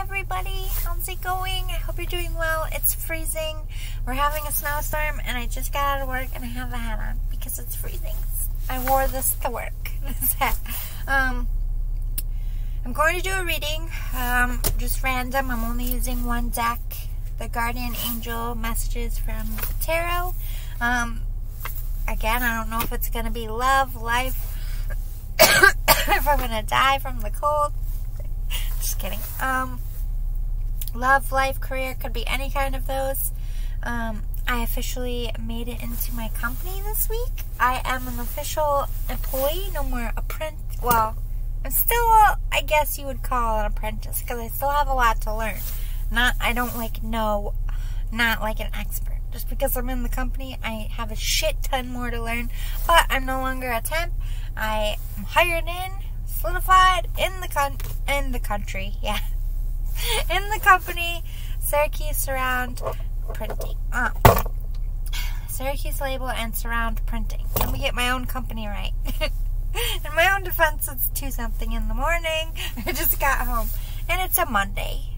everybody, how's it going? I hope you're doing well. It's freezing. We're having a snowstorm and I just got out of work and I have a hat on because it's freezing. I wore this to work, this hat. I'm going to do a reading, just random. I'm only using one deck, the Guardian Angel Messages from Tarot. Again, I don't know if it's going to be love, life, if I'm going to die from the cold. Just kidding. Love, life, career, could be any kind of those. I officially made it into my company this week. I am an official employee, no more apprentice. Well, I'm still, I guess you would call an apprentice, because I still have a lot to learn. I don't know, not like an expert. Just because I'm in the company, I have a shit ton more to learn. But I'm no longer a temp. I am hired in, solidified in the country, yeah. In the company, Syracuse Surround Printing. Syracuse Label and Surround Printing. Let me get my own company right. In my own defense, it's 2-something in the morning. I just got home. And it's a Monday.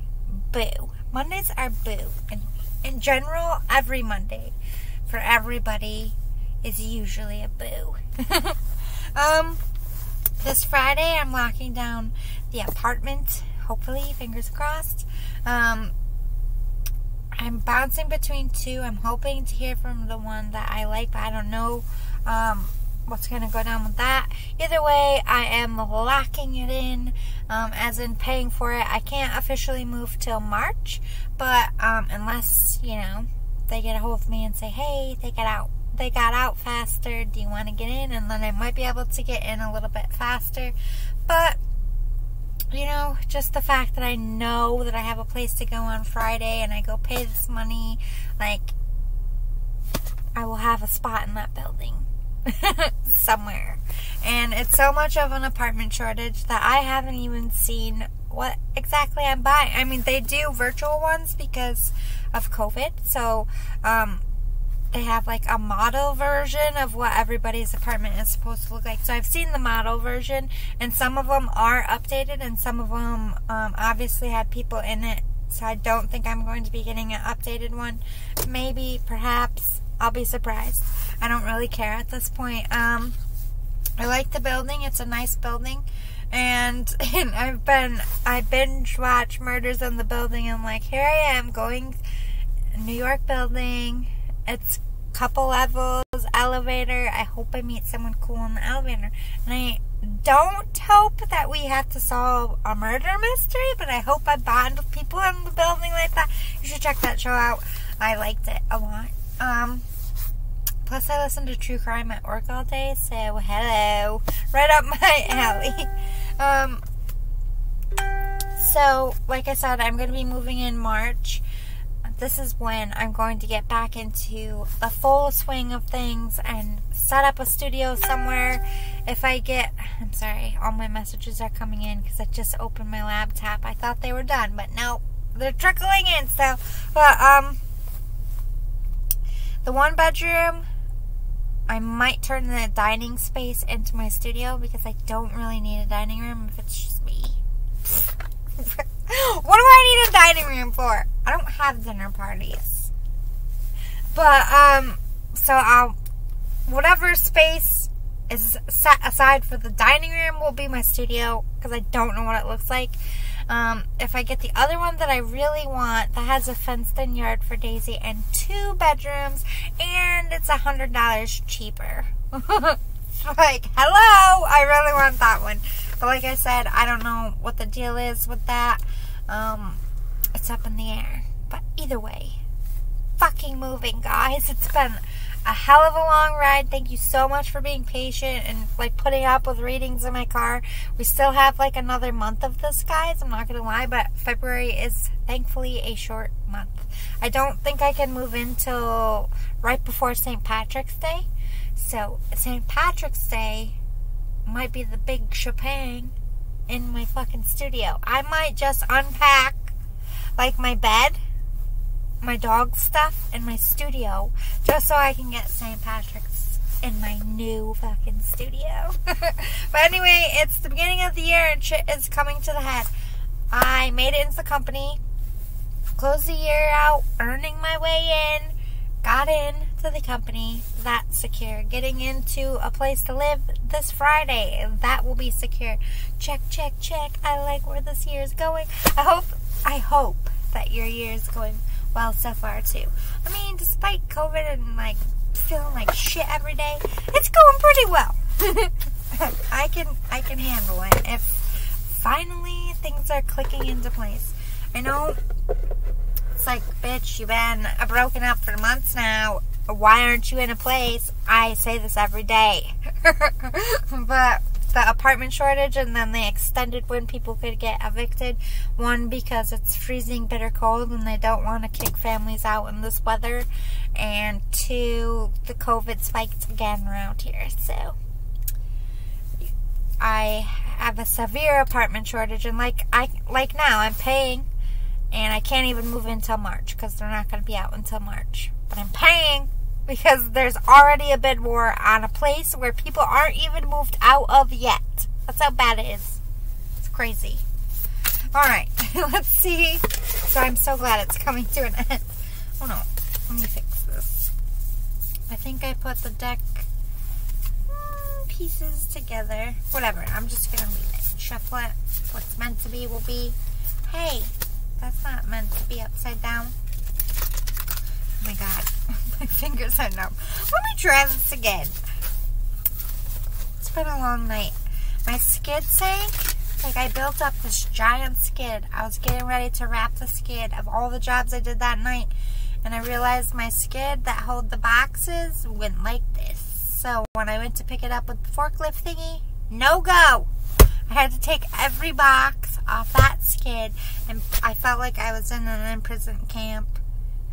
Boo. Mondays are boo. And in general, every Monday for everybody is usually a boo. This Friday, I'm locking down the apartment. Hopefully, fingers crossed. I'm bouncing between two. I'm hoping to hear from the one that I like, but I don't know what's going to go down with that. Either way, I am locking it in, as in paying for it. I can't officially move till March, but unless, you know, they get a hold of me and say, hey, they got out faster, do you want to get in? And then I might be able to get in a little bit faster. But, you know, just the fact that I know that I have a place to go on Friday and I go pay this money, like, I will have a spot in that building somewhere. And it's so much of an apartment shortage that I haven't even seen what exactly I'm buying. I mean, they do virtual ones because of COVID, so they have like a model version of what everybody's apartment is supposed to look like. So I've seen the model version, and some of them are updated, and some of them obviously had people in it. So I don't think I'm going to be getting an updated one. Maybe, perhaps, I'll be surprised. I don't really care at this point. I like the building. It's a nice building. And I binge watch Murders in the Building. I'm like, here I am going New York building. It's a couple levels, elevator. I hope I meet someone cool in the elevator. And I don't hope that we have to solve a murder mystery, but I hope I bond with people in the building like that. You should check that show out. I liked it a lot. Plus, I listen to true crime at work all day, so hello. Right up my alley. So, like I said, I'm going to be moving in March. This is when I'm going to get back into the full swing of things and set up a studio somewhere. If I get... I'm sorry, all my messages are coming in because I just opened my laptop. I thought they were done, but no, they're trickling in. So, but, the one bedroom, I might turn the dining space into my studio because I don't really need a dining room if it's just me. What do I need a dining room for? I don't have dinner parties. But, so whatever space is set aside for the dining room will be my studio because I don't know what it looks like. If I get the other one that I really want, that has a fenced-in yard for Daisy and 2 bedrooms, and it's $100 cheaper. Like, hello! I really want that one. But like I said, I don't know what the deal is with that. It's up in the air. But either way, fucking moving, guys. It's been a hell of a long ride. Thank you so much for being patient and like putting up with readings in my car. We still have like another month of this, guys. I'm not gonna lie, but February is thankfully a short month. I don't think I can move in till right before St. Patrick's Day. So St. Patrick's Day might be the big shebang in my fucking studio. I might just unpack like my bed, my dog stuff, and my studio just so I can get St. Patrick's in my new fucking studio. But anyway, it's the beginning of the year and shit is coming to the head. I made it into the company, closed the year out, earning my way in, got into the company. That's secure. Getting into a place to live this Friday. That will be secure. Check, check, check. I like where this year is going. I hope that your year is going well so far too. I mean, despite COVID and like feeling like shit every day, it's going pretty well. I can handle it if finally things are clicking into place. I know it's like, bitch, you've been broken up for months now. Why aren't you in a place? I say this every day. But the apartment shortage, and then they extended when people could get evicted. One, because it's freezing bitter cold and they don't want to kick families out in this weather. And two, the COVID spiked again around here. So I have a severe apartment shortage, and like now I'm paying, and I can't even move until March because they're not going to be out until March. But I'm paying because there's already a bid war on a place where people aren't even moved out of yet. That's how bad it is. It's crazy. Alright, let's see. So I'm so glad it's coming to an end. Oh no, let me fix this. I think I put the deck pieces together. Whatever, I'm just gonna leave it. Shuffle it. What's meant to be will be. Hey, that's not meant to be upside down. Oh my god, my fingers are numb. Let me try this again. It's been a long night. My skid sank. Like, I built up this giant skid. I was getting ready to wrap the skid of all the jobs I did that night, and I realized my skid that held the boxes went like this. So when I went to pick it up with the forklift thingy, no go. I had to take every box off that skid, and I felt like I was in an imprisoned camp.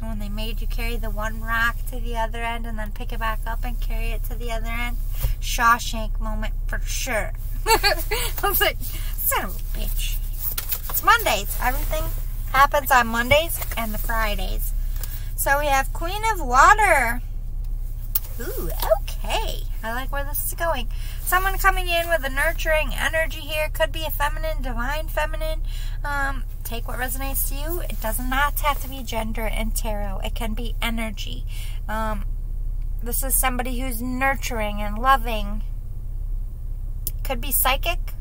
And when they made you carry the one rock to the other end and then pick it back up and carry it to the other end, Shawshank moment for sure. I was like, son of a bitch. It's Mondays. Everything happens on Mondays and the Fridays. So we have Queen of Water. Ooh, okay. I like where this is going. Someone coming in with a nurturing energy here. Could be a feminine, divine feminine. Take what resonates to you. It does not have to be gender in tarot. It can be energy. This is somebody who's nurturing and loving. Could be psychic.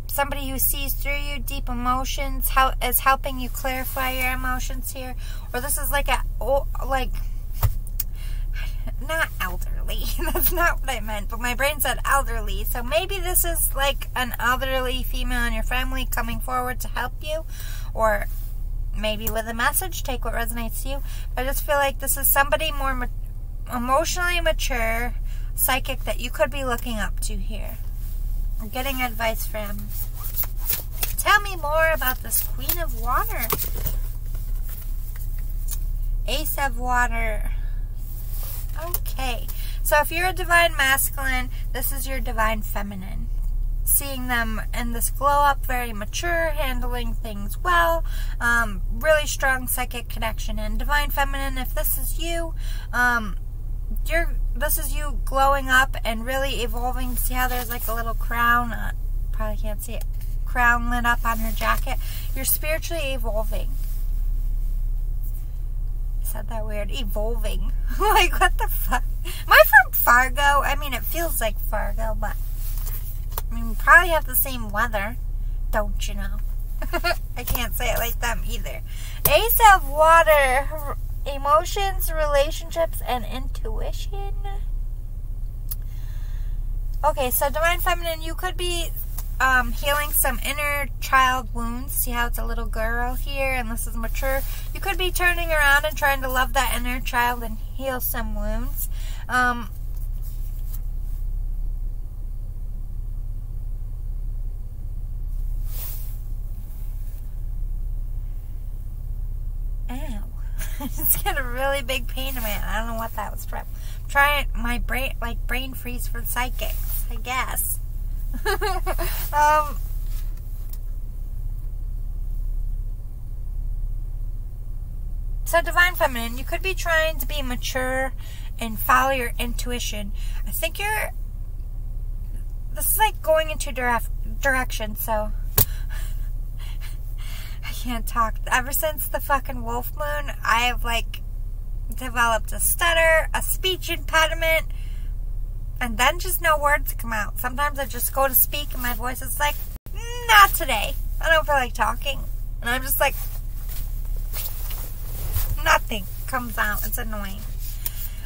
Somebody who sees through you, deep emotions, is helping you clarify your emotions here. Or this is like not elderly. That's not what I meant, but my brain said elderly. So maybe this is like an elderly female in your family coming forward to help you, or maybe with a message. Take what resonates to you. I just feel like this is somebody more emotionally mature, psychic, that you could be looking up to here. I'm getting advice from. Tell me more about this Queen of Water. Ace of Water. Okay, so if you're a divine masculine, this is your divine feminine. Seeing them in this glow up, very mature, handling things well, really strong psychic connection. And divine feminine, if this is you, this is you glowing up and really evolving. See how there's like a little crown? Probably can't see it. Crown lit up on her jacket. You're spiritually evolving. Said that weird. Evolving. Like, what the fuck? Am I from Fargo? I mean, it feels like Fargo, but I mean, we probably have the same weather. Don't you know? I can't say it like them either. Ace of Water. Emotions, relationships, and intuition. Okay, so divine feminine, you could be healing some inner child wounds. See how it's a little girl here, and this is mature. You could be turning around and trying to love that inner child and heal some wounds. Ow. I just got a really big pain in my head. I don't know what that was from. I'm trying my brain freeze for psychics, I guess. So divine feminine, you could be trying to be mature and follow your intuition. I think this is like going into direction, so can't talk. Ever since the fucking wolf moon, I have, like, developed a stutter, a speech impediment, and then just no words come out. Sometimes I just go to speak and my voice is like, not today. I don't feel like talking. And I'm just like, nothing comes out. It's annoying.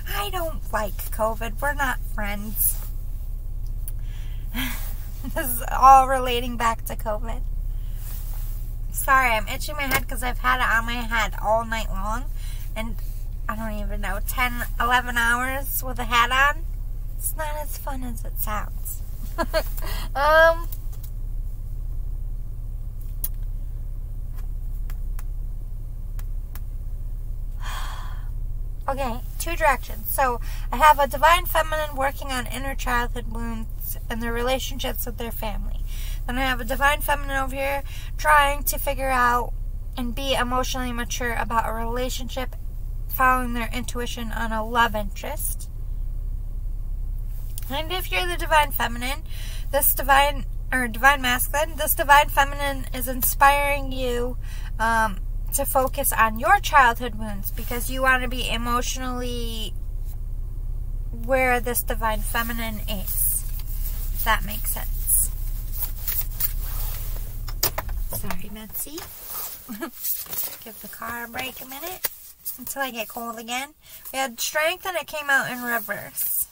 I don't like COVID. We're not friends. This is all relating back to COVID. Sorry, I'm itching my head because I've had it on my head all night long. And I don't even know, 10, 11 hours with a hat on. It's not as fun as it sounds. Okay, 2 directions. So, I have a divine feminine working on inner childhood wounds and their relationships with their family. Then I have a divine feminine over here trying to figure out and be emotionally mature about a relationship, following their intuition on a love interest. And if you're the divine feminine, divine masculine, this divine feminine is inspiring you to focus on your childhood wounds because you want to be emotionally where this divine feminine is. If that makes sense. Sorry, Betsy. Give the car a break a minute until I get cold again. We had strength and it came out in reverse.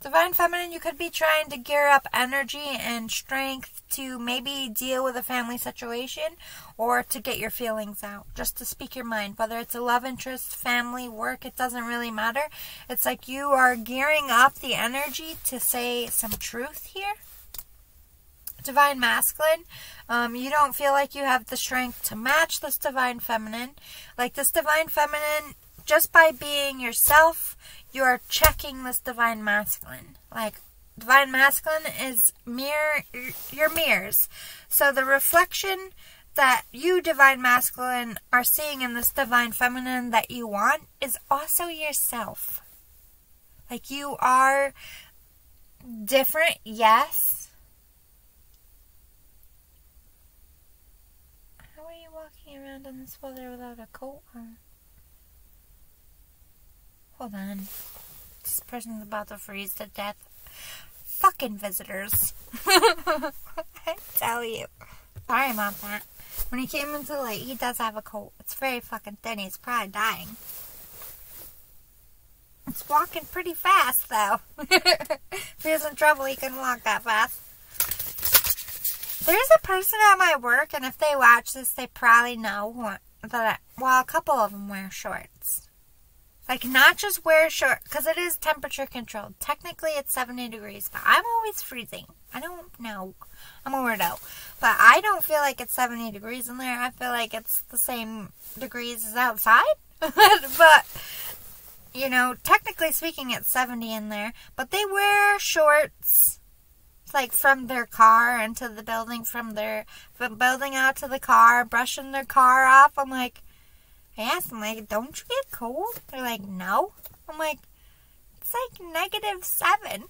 Divine feminine, you could be trying to gear up energy and strength to maybe deal with a family situation or to get your feelings out, just to speak your mind. Whether it's a love interest, family, work, it doesn't really matter. It's like you are gearing up the energy to say some truth here. Divine masculine, you don't feel like you have the strength to match this divine feminine. Like this divine feminine, just by being yourself, you are checking this divine masculine. Like, divine masculine is your mirrors. So the reflection that you, divine masculine, are seeing in this divine feminine that you want is also yourself. Like, you are different, yes. How are you walking around in this weather without a coat on? Hold on. This person's about to freeze to death. Fucking visitors. I tell you. Sorry about that. When he came into the light, he does have a coat. It's very fucking thin. He's probably dying. It's walking pretty fast, though. If he's in trouble, he can walk that fast. There's a person at my work, and if they watch this, they probably know that, well, a couple of them wear shorts. Like, not just wear shorts, because it is temperature controlled. Technically, it's 70 degrees, but I'm always freezing. I don't know. I'm a weirdo. But I don't feel like it's 70 degrees in there. I feel like it's the same degrees as outside. But, you know, technically speaking, it's 70 in there. But they wear shorts, like, from their car into the building, from building out to the car, brushing their car off. I'm like, I asked them, like, don't you get cold? They're like, no. I'm like, it's like -7.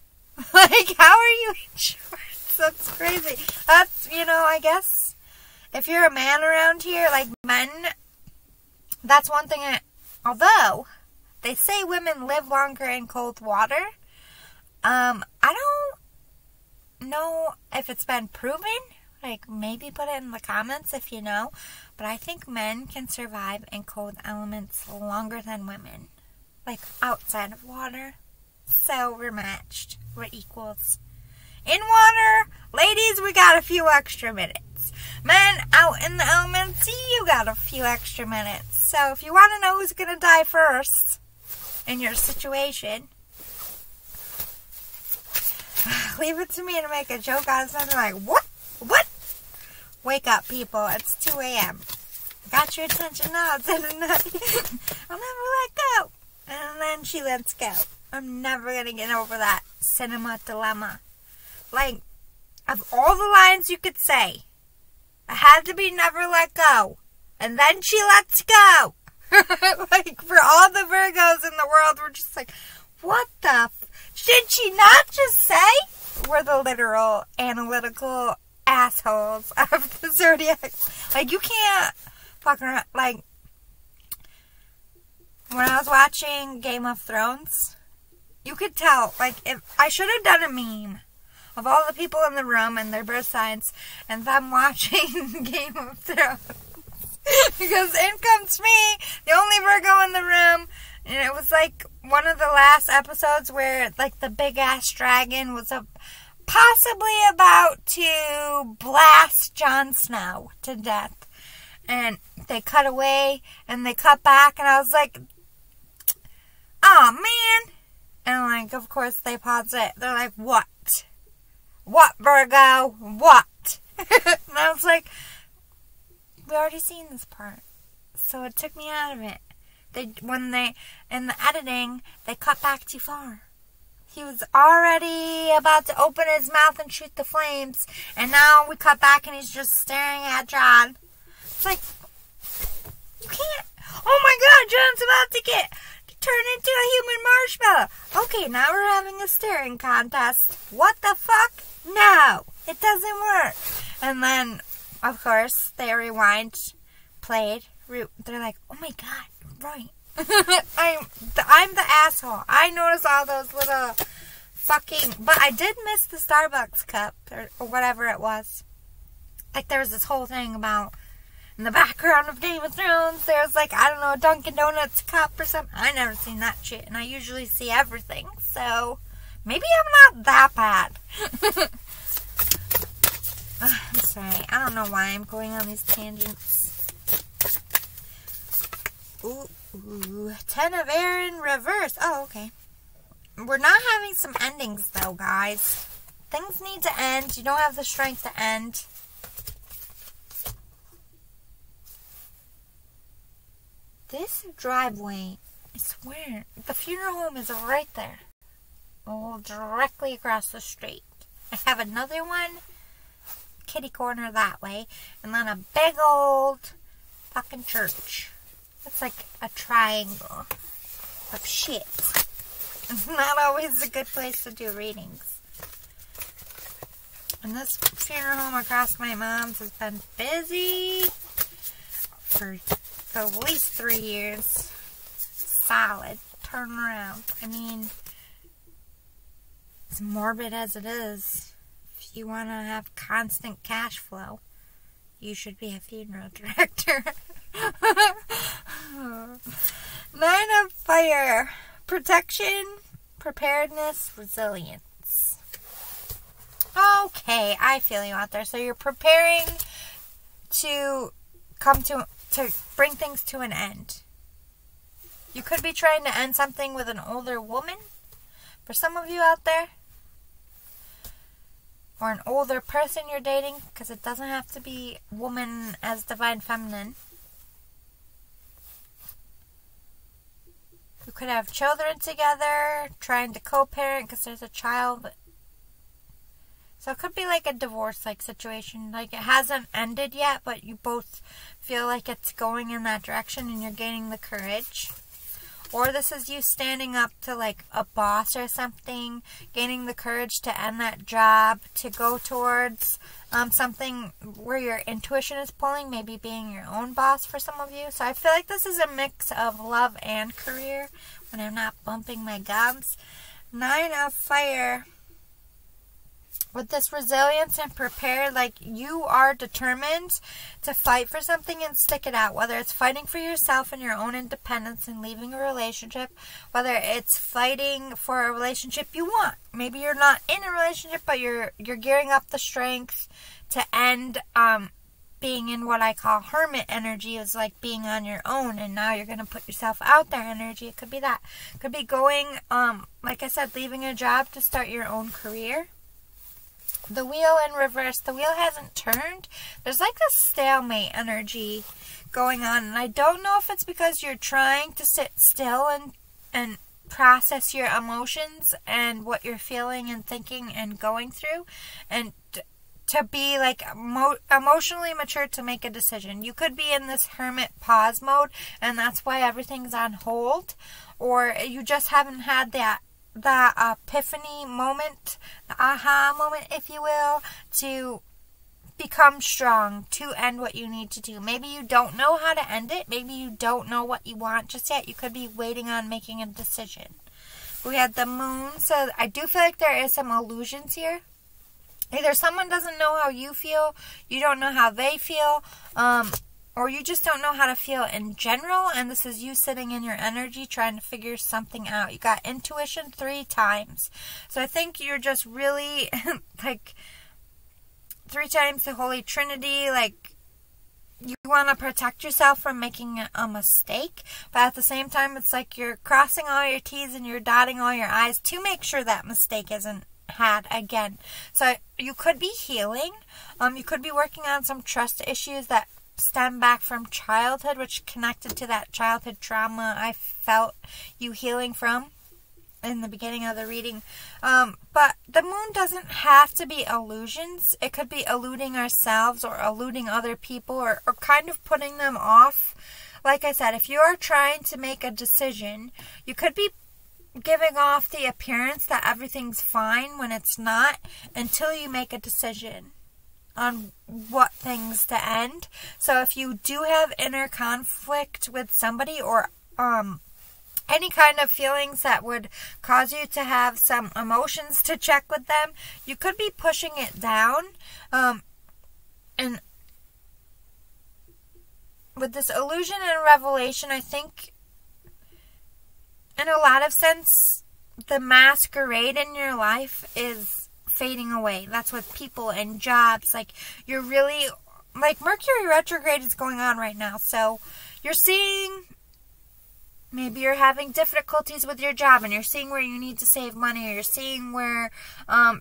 Like, how are you in shorts? That's crazy. That's, you know, I guess, if you're a man around here, like men, that's one thing although they say women live longer in cold water, I don't know if it's been proven. Like, maybe put it in the comments if you know. But I think men can survive in cold elements longer than women. Like, outside of water. So, we're matched. We're equals. In water, ladies, we got a few extra minutes. Men, out in the elements, you got a few extra minutes. So, if you want to know who's going to die first in your situation, leave it to me to make a joke out of something like, what? What? Wake up, people. It's 2 a.m. Got your attention now, didn't I? I'll never let go. And then she lets go. I'm never going to get over that cinema dilemma. Like, of all the lines you could say, it had to be never let go. And then she lets go. Like, for all the Virgos in the world, we're just like, what the did she not just say? We're the literal, analytical, assholes of the Zodiac. Like, you can't fuck around. Like, when I was watching Game of Thrones, you could tell, like, if I should have done a meme of all the people in the room and their birth signs and them watching Game of Thrones. Because in comes me, the only Virgo in the room, and it was like one of the last episodes where, like, the big ass dragon was possibly about to blast Jon Snow to death. And they cut away and they cut back, and I was like, oh man. And, like, of course they pause it. They're like, what? What, Virgo? What? And I was like, we already seen this part. So it took me out of it. In the editing, they cut back too far. He was already about to open his mouth and shoot the flames. And now we cut back and he's just staring at Jon. It's like, you can't. Oh my God, Jon's about to get turned into a human marshmallow. Okay, now we're having a staring contest. What the fuck? No, it doesn't work. And then, of course, they rewind, played. They're like, oh my God, right. I'm the asshole. I noticed all those little fucking... But I did miss the Starbucks cup, or whatever it was. Like, there was this whole thing about... In the background of Game of Thrones, there's like, I don't know, a Dunkin' Donuts cup or something. I never seen that shit, and I usually see everything. So, maybe I'm not that bad. I'm sorry. I don't know why I'm going on these tangents. Ooh, 10 of air in reverse. Oh, okay. We're not having some endings, though, guys. Things need to end. You don't have the strength to end. This driveway, I swear, the funeral home is right there. Oh, directly across the street. I have another one, kitty corner that way, and then a big old fucking church. It's like a triangle of shit. It's not always a good place to do readings. And this funeral home across my mom's has been busy for at least 3 years. Solid. Turn around. I mean, as morbid as it is, if you want to have constant cash flow, you should be a funeral director. 9 of fire. Protection, preparedness, resilience. Okay, I feel you out there. So you're preparing to bring things to an end. You could be trying to end something with an older woman, for some of you out there. Or an older person you're dating, because it doesn't have to be woman as divine feminine. You could have children together, trying to co-parent because there's a child. So it could be like a divorce-like situation. Like, it hasn't ended yet, but you both feel like it's going in that direction and you're gaining the courage. Or this is you standing up to, like, a boss or something, gaining the courage to end that job, to go towards something where your intuition is pulling, maybe being your own boss for some of you. So I feel like this is a mix of love and career when I'm not bumping my gums. 9 of fire. With this resilience and prepared, like, you are determined to fight for something and stick it out. Whether it's fighting for yourself and your own independence and leaving a relationship. Whether it's fighting for a relationship you want. Maybe you're not in a relationship, but you're gearing up the strength to end being in what I call hermit energy. Is like being on your own, and now you're going to put yourself out there energy. It could be that. It could be going, like I said, leaving a job to start your own career. The wheel in reverse. The wheel hasn't turned. There's like this stalemate energy going on. And I don't know if it's because you're trying to sit still and process your emotions and what you're feeling and thinking and going through. And to be like emotionally mature to make a decision. You could be in this hermit pause mode. And that's why everything's on hold. Or you just haven't had that epiphany moment, the aha moment, if you will, to become strong to end what you need to do. Maybe you don't know how to end it. Maybe you don't know what you want just yet. You could be waiting on making a decision. We had the moon, so I do feel like there is some illusions here. Either someone doesn't know how you feel, you don't know how they feel, or you just don't know how to feel in general, and this is you sitting in your energy trying to figure something out. You got intuition 3 times. So I think you're just really, like, 3 times the Holy Trinity, like, you want to protect yourself from making a mistake, but at the same time, it's like you're crossing all your T's and you're dotting all your I's to make sure that mistake isn't had again. So you could be healing. You could be working on some trust issues that stem back from childhood, which connected to that childhood trauma I felt you healing from in the beginning of the reading. But the moon doesn't have to be illusions. It could be eluding ourselves or eluding other people, or kind of putting them off. Like I said, if you are trying to make a decision, you could be giving off the appearance that everything's fine when it's not, until you make a decision on what things to end. So if you do have inner conflict with somebody, or any kind of feelings that would cause you to have some emotions to check with them, you could be pushing it down. And with this illusion and revelation, I think in a lot of sense, the masquerade in your life is fading away. That's with people and jobs. Like, you're really, like, Mercury retrograde is going on right now. So you're seeing, maybe you're having difficulties with your job and you're seeing where you need to save money, or you're seeing where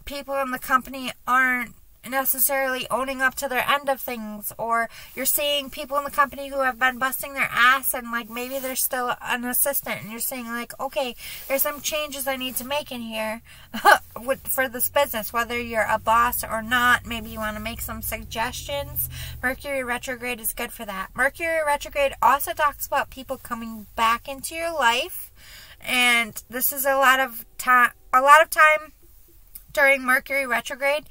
people in the company aren't necessarily owning up to their end of things, or you're seeing people in the company who have been busting their ass and, like, maybe they're still an assistant, and you're saying, like, okay, there's some changes I need to make in here for this business, whether you're a boss or not. Maybe you want to make some suggestions. Mercury retrograde is good for that. Mercury retrograde also talks about people coming back into your life, and this is a lot of time during Mercury retrograde,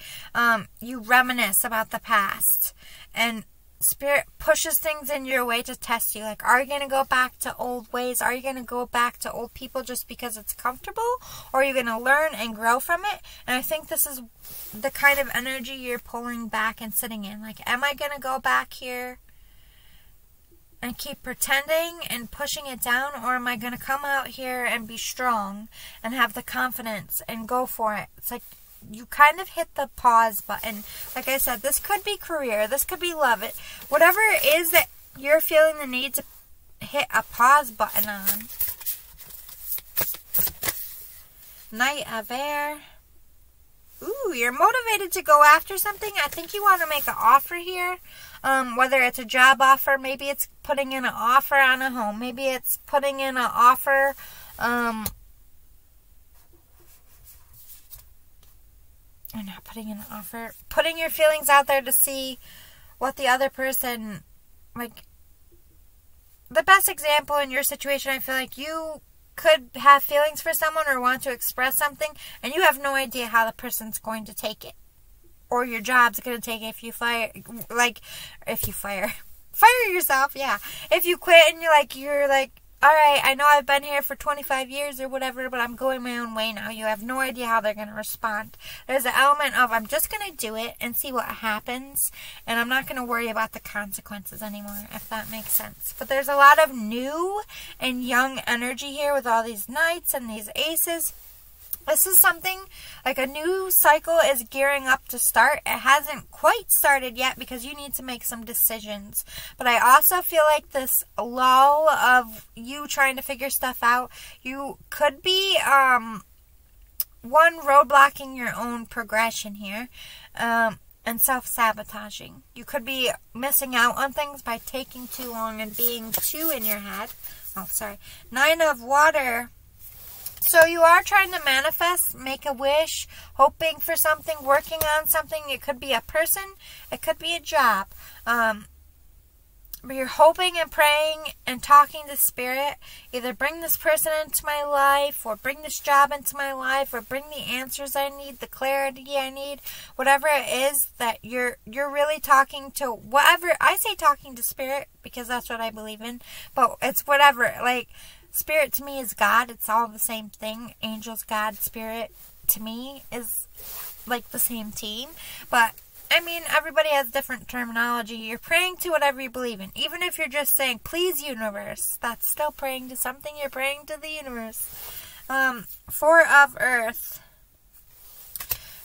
you reminisce about the past, and Spirit pushes things in your way to test you. Like, are you going to go back to old ways? Are you going to go back to old people just because it's comfortable? Or are you going to learn and grow from it? And I think this is the kind of energy you're pulling back and sitting in. Like, am I going to go back here and keep pretending and pushing it down? Or am I going to come out here and be strong and have the confidence and go for it? It's like you kind of hit the pause button. Like I said, this could be career, this could be love. It, whatever it is that you're feeling the need to hit a pause button on. Knight of Air. Ooh, you're motivated to go after something. I think you want to make an offer here. Whether it's a job offer, maybe it's putting in an offer on a home. Maybe it's putting in an offer, or not putting in an offer, putting your feelings out there to see what the other person, like, the best example in your situation, I feel like you could have feelings for someone or want to express something, and you have no idea how the person's going to take it, or your job's going to take it if you fire, like, if you fire yourself, yeah. If you quit and you're like, all right, I know I've been here for 25 years or whatever, but I'm going my own way now. You have no idea how they're going to respond. There's an element of, I'm just going to do it and see what happens, and I'm not going to worry about the consequences anymore, if that makes sense. But there's a lot of new and young energy here with all these knights and these aces. This is something, like, a new cycle is gearing up to start. It hasn't quite started yet because you need to make some decisions. But I also feel like this lull of you trying to figure stuff out, you could be, roadblocking your own progression here, and self-sabotaging. You could be missing out on things by taking too long and being too in your head. Oh, sorry. 9 of Water. So you are trying to manifest, make a wish, hoping for something, working on something. It could be a person. It could be a job. you're hoping and praying and talking to Spirit. Either bring this person into my life, or bring this job into my life, or bring the answers I need, the clarity I need, whatever it is that you're really talking to. Whatever, I say talking to Spirit because that's what I believe in, but it's whatever. Like, Spirit to me is God. It's all the same thing. Angels, God, Spirit to me is like the same team. But I mean, everybody has different terminology. You're praying to whatever you believe in. Even if you're just saying, please, universe, that's still praying to something. You're praying to the universe. Four of Earth.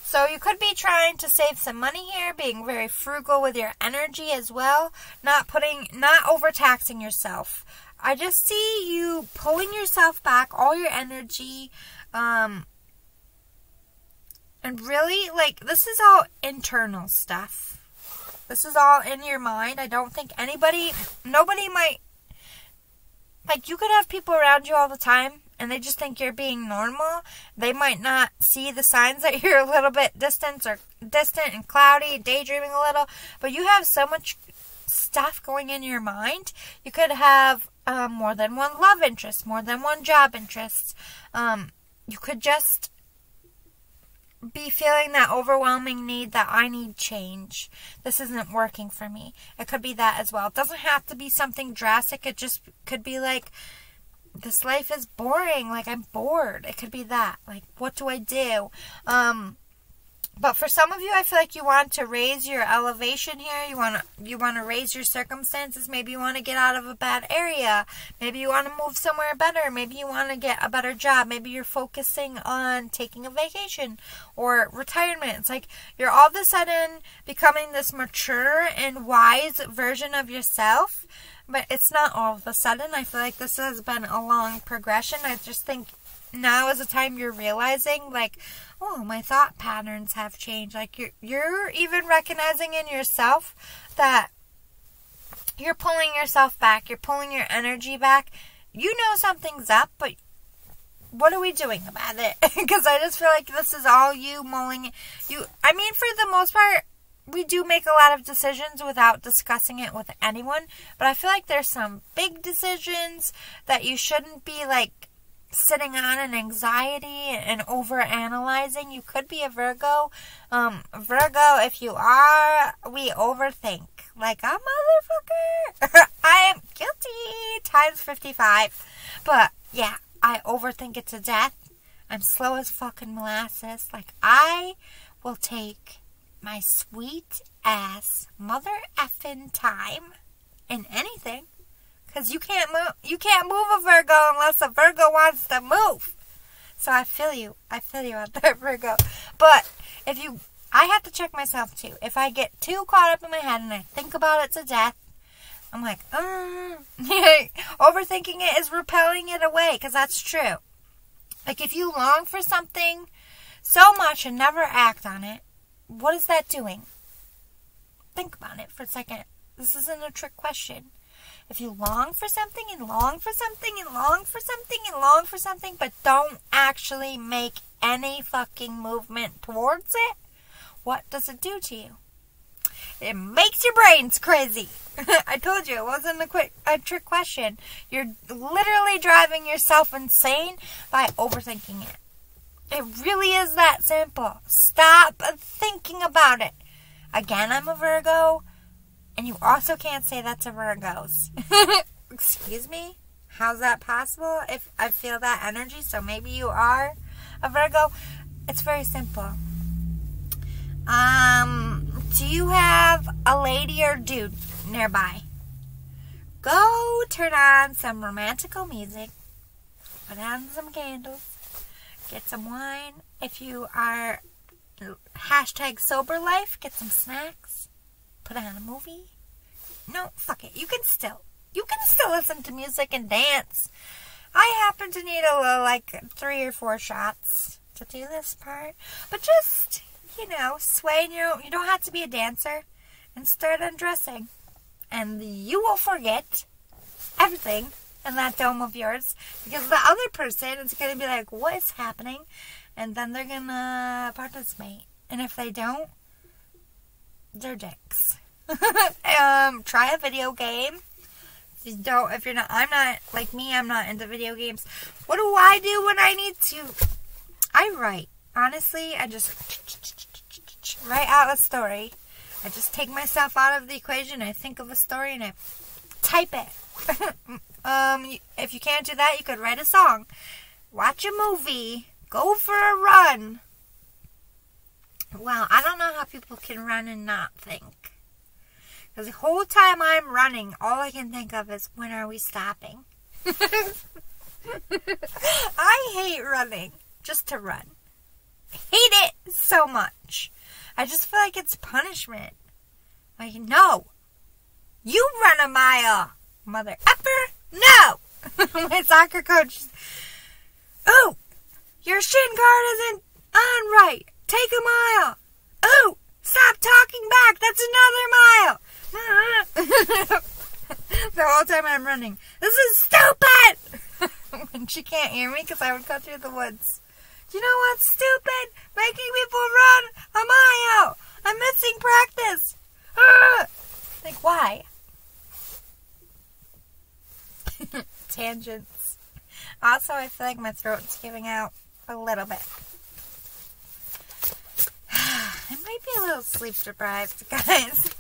So you could be trying to save some money here, being very frugal with your energy as well. Not overtaxing yourself. I just see you pulling yourself back, all your energy, and really, like, this is all internal stuff. This is all in your mind. I don't think nobody might, like, you could have people around you all the time, and they just think you're being normal. They might not see the signs that you're a little bit distant and cloudy, daydreaming a little, but you have so much stuff going in your mind. You could have more than one love interest, more than one job interest. You could just be feeling that overwhelming need that I need change. This isn't working for me. It could be that as well. It doesn't have to be something drastic. It just could be like, this life is boring. Like, I'm bored. It could be that. Like, what do I do? But for some of you, I feel like you want to raise your elevation here. You want to raise your circumstances. Maybe you want to get out of a bad area. Maybe you want to move somewhere better. Maybe you want to get a better job. Maybe you're focusing on taking a vacation or retirement. It's like you're all of a sudden becoming this mature and wise version of yourself. But it's not all of a sudden. I feel like this has been a long progression. I just think now is the time you're realizing, like, oh, my thought patterns have changed. Like, you're even recognizing in yourself that you're pulling yourself back. You're pulling your energy back. You know something's up, but what are we doing about it? Because I just feel like this is all you mulling. I mean, for the most part, we do make a lot of decisions without discussing it with anyone. But I feel like there's some big decisions that you shouldn't be, like, sitting on an anxiety and over analyzing. You could be a Virgo. Virgo, if you are, we overthink like a motherfucker. I am guilty times 55. But yeah, I overthink it to death. I'm slow as fucking molasses. Like, I will take my sweet ass mother effing time in anything. Because you can't move a Virgo unless a Virgo wants to move. So I feel you out there, Virgo. But I have to check myself too. If I get too caught up in my head and I think about it to death, I'm like, overthinking it is repelling it away. Because that's true. Like, if you long for something so much and never act on it, what is that doing? Think about it for a second. This isn't a trick question. If you long for something and long for something and long for something and long for something, but don't actually make any fucking movement towards it, what does it do to you? It makes your brains crazy. I told you, it wasn't a trick question. You're literally driving yourself insane by overthinking it. It really is that simple. Stop thinking about it. Again, I'm a Virgo. And you also can't say that to Virgos. Excuse me? How's that possible? If I feel that energy, so maybe you are a Virgo. It's very simple. Do you have a lady or dude nearby? Go turn on some romantical music. Put on some candles. Get some wine. If you are hashtag sober life, get some snacks. Put on a movie. No, fuck it. You can still listen to music and dance. I happen to need like 3 or 4 shots to do this part. But just, sway. You don't have to be a dancer. And start undressing. And you will forget everything in that dome of yours. Because the other person is going to be like, what is happening? And then they're going to participate. And if they don't, they're dicks. Try a video game. Don't, if you're not, I'm not, like me, I'm not into video games. What do I do when I need to? I write. Honestly, I just write out a story. I just take myself out of the equation. I think of a story and I type it. If you can't do that, you could write a song, watch a movie, go for a run. Well, I don't know how people can run and not think. Because the whole time I'm running, all I can think of is, when are we stopping? I hate running. Just to run. I hate it so much. I just feel like it's punishment. Like, no. You run a mile, mother effer. No. My soccer coach. Oh, your shin guard isn't on right. Take a mile. Oh, stop talking back. That's another mile. The whole time I'm running. This is stupid. When she can't hear me because I would cut through the woods. Do you know what's stupid? Making people run a mile. I'm missing practice. Like, why? Tangents. Also, I feel like my throat's giving out a little bit. I might be a little sleep deprived, guys.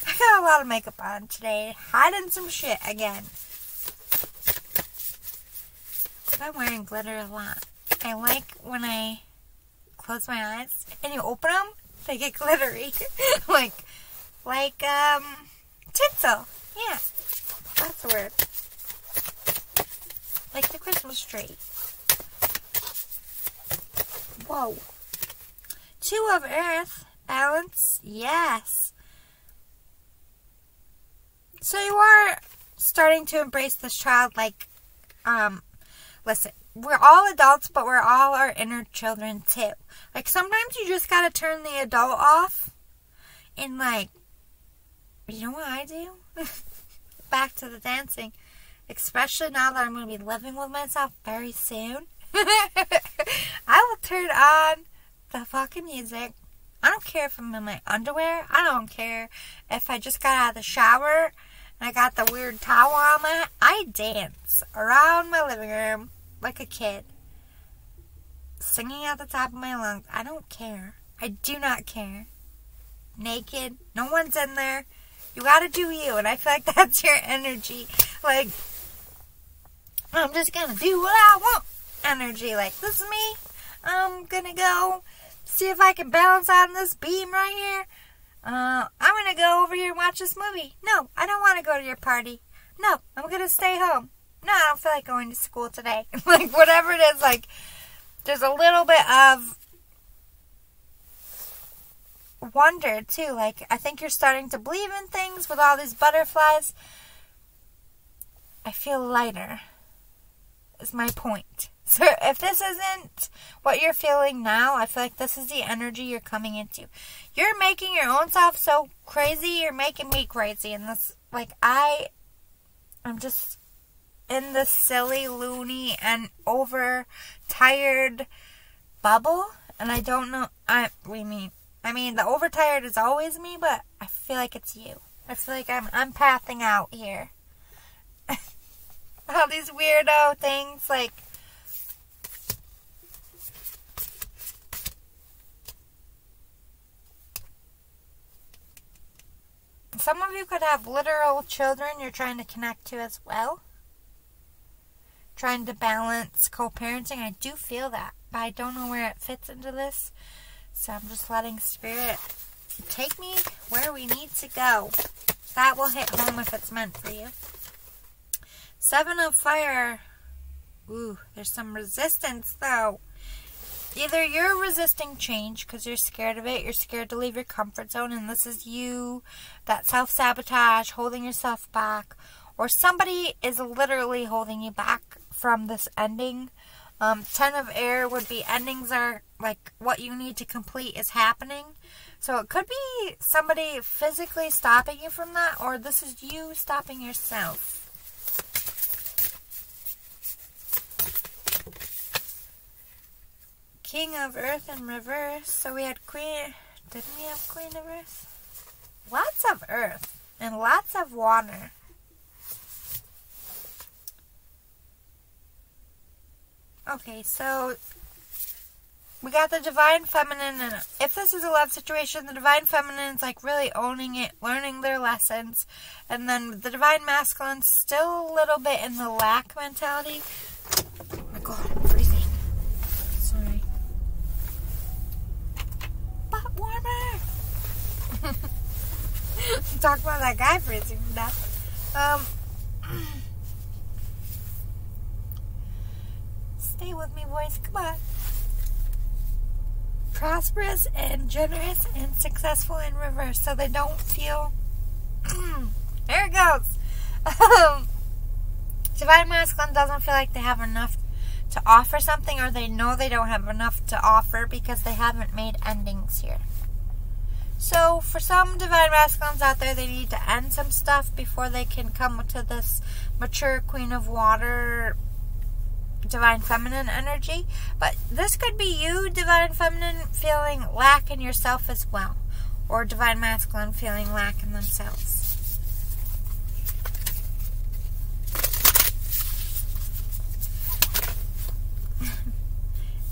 I got a lot of makeup on today. Hiding some shit again. I'm wearing glitter a lot. I like when I close my eyes and you open them, they get glittery. like tinsel. Yeah, that's the word. Like the Christmas tree. Whoa. 2 of earth. Balance. Yes. So you are starting to embrace this childlike, listen, we're all adults, but we're all our inner children too. Like, sometimes you just gotta turn the adult off and, like, you know what I do? Back to the dancing. Especially now that I'm going to be living with myself very soon. I will turn on the fucking music. I don't care if I'm in my underwear. I don't care if I just got out of the shower and I got the weird towel on my head. I dance around my living room like a kid. Singing at the top of my lungs. I don't care. I do not care. Naked. No one's in there. You gotta do you. And I feel like that's your energy. Like, I'm just gonna do what I want energy. Like, this is me. I'm gonna go see if I can balance on this beam right here. I'm gonna go over here and watch this movie. No, I don't want to go to your party. No, I'm gonna stay home. No, I don't feel like going to school today. Like, whatever it is, like, there's a little bit of wonder, too. Like, I think you're starting to believe in things with all these butterflies. I feel lighter, is my point. So if this isn't what you're feeling now, I feel like this is the energy you're coming into. You're making your own self so crazy, you're making me crazy. And this, like, I'm just in this silly, loony, and overtired bubble. And I don't know, I mean, the overtired is always me, but I feel like it's you. I feel like I'm pathing out here. All these weirdo things, like, some of you could have literal children you're trying to connect to as well. Trying to balance co-parenting. I do feel that, but I don't know where it fits into this. So I'm just letting Spirit take me where we need to go. That will hit home if it's meant for you. 7 of fire. Ooh, there's some resistance though. Either you're resisting change because you're scared of it, you're scared to leave your comfort zone, and this is you, that self-sabotage, holding yourself back, or somebody is literally holding you back from this ending. 10 of air would be endings are like what you need to complete is happening. So it could be somebody physically stopping you from that, or this is you stopping yourself. King of Earth in reverse. So we had Queen. Didn't we have Queen of Earth? Lots of Earth and lots of water. Okay, so we got the Divine Feminine, and if this is a love situation, the Divine Feminine is like really owning it, learning their lessons, and then the Divine Masculine still a little bit in the lack mentality. Oh my god, I'm freezing. Sorry. Butt warmer! Talk about that guy freezing to death. Stay with me, boys. Come on. Prosperous and generous and successful in reverse, so they don't feel. There it goes. Divine Masculine doesn't feel like they have enough to offer something, or they know they don't have enough to offer because they haven't made endings here. So for some Divine Masculines out there, they need to end some stuff before they can come to this mature Queen of Water Divine Feminine energy. But this could be you, Divine Feminine, feeling lack in yourself as well, or Divine Masculine feeling lack in themselves.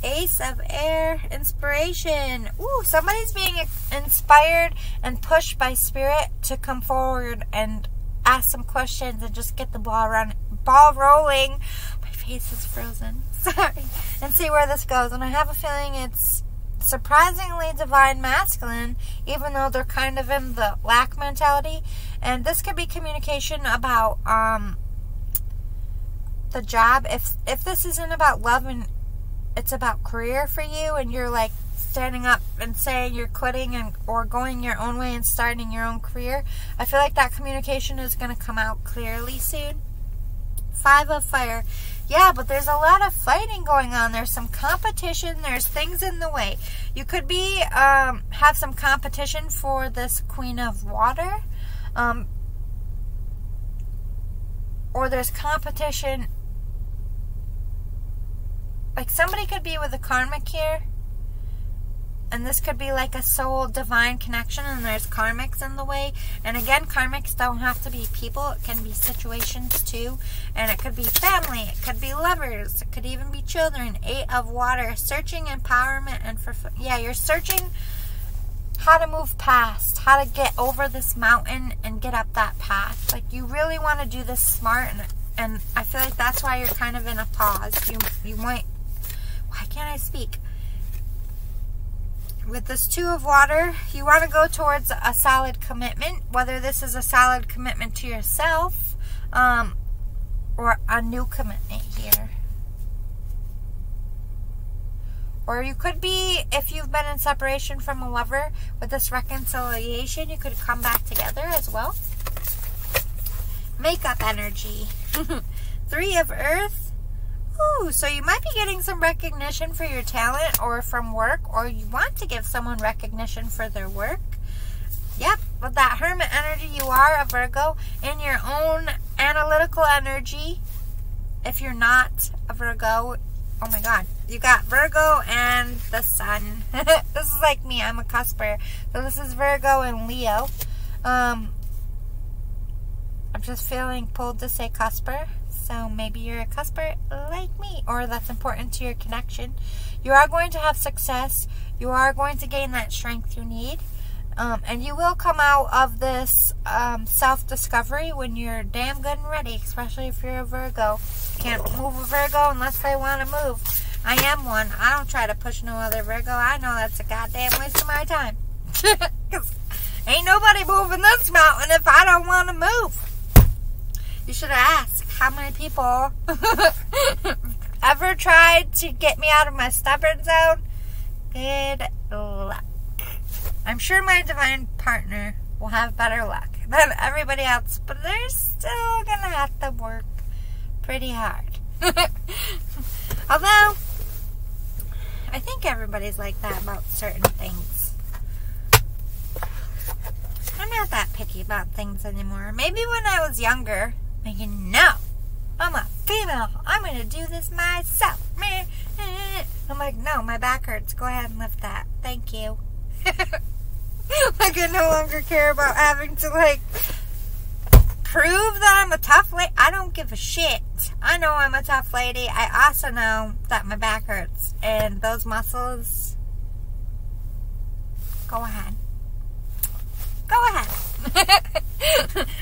Ace of Air, inspiration. Ooh, somebody's being inspired and pushed by spirit to come forward and ask some questions and just get the ball rolling. My face is frozen. Sorry. And see where this goes. And I have a feeling it's surprisingly Divine Masculine, even though they're kind of in the lack mentality. And this could be communication about the job. If this isn't about love and it's about career for you, and you're like standing up and saying you're quitting or going your own way and starting your own career, I feel like that communication is going to come out clearly soon. 5 of Fire. Yeah, but there's a lot of fighting going on. There's some competition. There's things in the way. You could be have some competition for this Queen of Water, or there's competition. Like somebody could be with a karmic here, and this could be like a soul divine connection, and there's karmics in the way. And again, karmics don't have to be people. It can be situations too, and it could be family, it could be lovers, it could even be children. 8 of Water, searching empowerment and yeah, you're searching how to move past, how to get over this mountain and get up that path. Like you really want to do this smart, and I feel like that's why you're kind of in a pause. You might. Why can't I speak? With this 2 of Water, you want to go towards a solid commitment, whether this is a solid commitment to yourself or a new commitment here. Or you could be, if you've been in separation from a lover, with this reconciliation, you could come back together as well. Makeup energy. 3 of Earth. Ooh, so you might be getting some recognition for your talent or from work, or you want to give someone recognition for their work. Yep, with that Hermit energy, you are a Virgo in your own analytical energy. If you're not a Virgo, oh my god, you got Virgo and the Sun. This is like me, I'm a cusper. So this is Virgo and Leo. I'm just feeling pulled to say cusper. So maybe you're a cusper like me, or that's important to your connection. You are going to have success. You are going to gain that strength you need. And you will come out of this self-discovery when you're damn good and ready, especially if you're a Virgo. Can't move a Virgo unless they want to move. I am one. I don't try to push no other Virgo. I know that's a goddamn waste of my time. Because ain't nobody moving this mountain if I don't want to move. You should have asked how many people ever tried to get me out of my stubborn zone. Good luck. I'm sure my divine partner will have better luck than everybody else, but they're still gonna have to work pretty hard. Although, I think everybody's like that about certain things. I'm not that picky about things anymore. Maybe when I was younger, thinking, no, I'm a female, I'm gonna do this myself. I'm like, no, my back hurts, go ahead and lift that, thank you. Like I no longer care about having to like prove that I'm a tough lady? I don't give a shit. I know I'm a tough lady. I also know that my back hurts. And those muscles... Go ahead. Go ahead.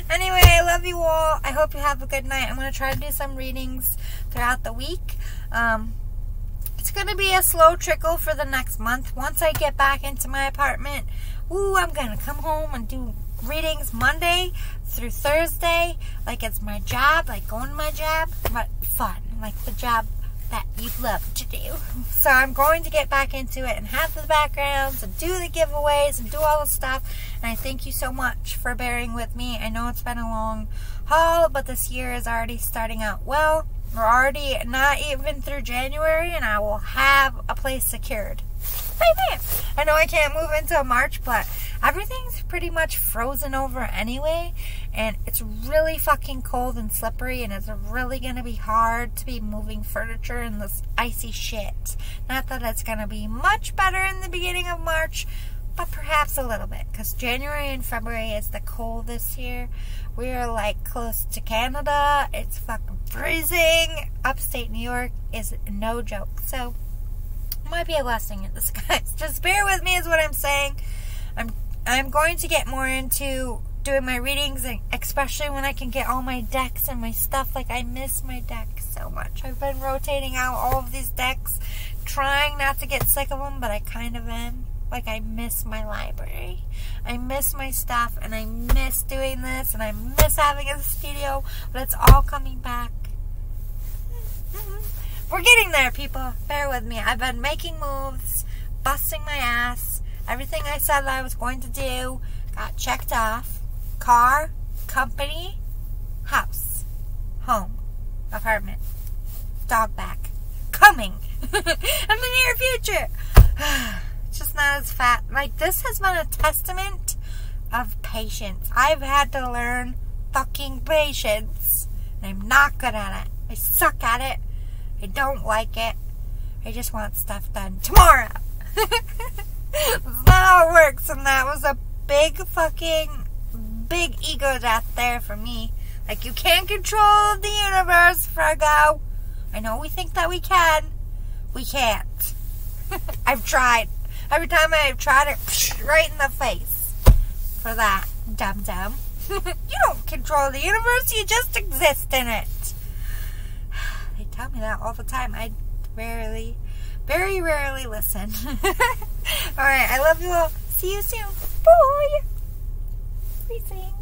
Anyway, I love you all. I hope you have a good night. I'm going to try to do some readings throughout the week. It's going to be a slow trickle for the next month. Once I get back into my apartment, I'm going to come home and do readings Monday through Thursday. Like it's my job, like going to my job, but fun. Like the job that you love to do. So I'm going to get back into it and have the backgrounds and do the giveaways and do all the stuff. And I thank you so much for bearing with me. I know it's been a long haul, but this year is already starting out well. We're already not even through January, and I will have a place secured. Amen. I know I can't move until March, but everything's pretty much frozen over anyway, and it's really fucking cold and slippery, and it's really going to be hard to be moving furniture in this icy shit. Not that it's going to be much better in the beginning of March, but perhaps a little bit, because January and February is the coldest here. We're like close to Canada. It's fucking freezing. Upstate New York is no joke. So, it might be a blessing in disguise. Just bear with me is what I'm saying. I'm going to get more into doing my readings, especially when I can get all my decks and my stuff. Like, I miss my decks so much. I've been rotating out all of these decks, trying not to get sick of them, but I kind of am. Like, I miss my library. I miss my stuff, and I miss doing this, and I miss having a studio, but it's all coming back. We're getting there, people. Bear with me. I've been making moves, busting my ass. Everything I said that I was going to do got checked off. Car, company, house, home, apartment, dog back, coming in the near future. Just not as fat. Like, this has been a testament of patience. I've had to learn fucking patience. And I'm not good at it. I suck at it. I don't like it. I just want stuff done tomorrow. That's not how it works. And that was a big ego death there for me. Like, you can't control the universe, Virgo. I know we think that we can. We can't. I've tried. Every time I've tried it, right in the face. For that, dum-dum. You don't control the universe, you just exist in it. They tell me that all the time. I very rarely listen. Alright, I love you all. See you soon. Bye. Freezing.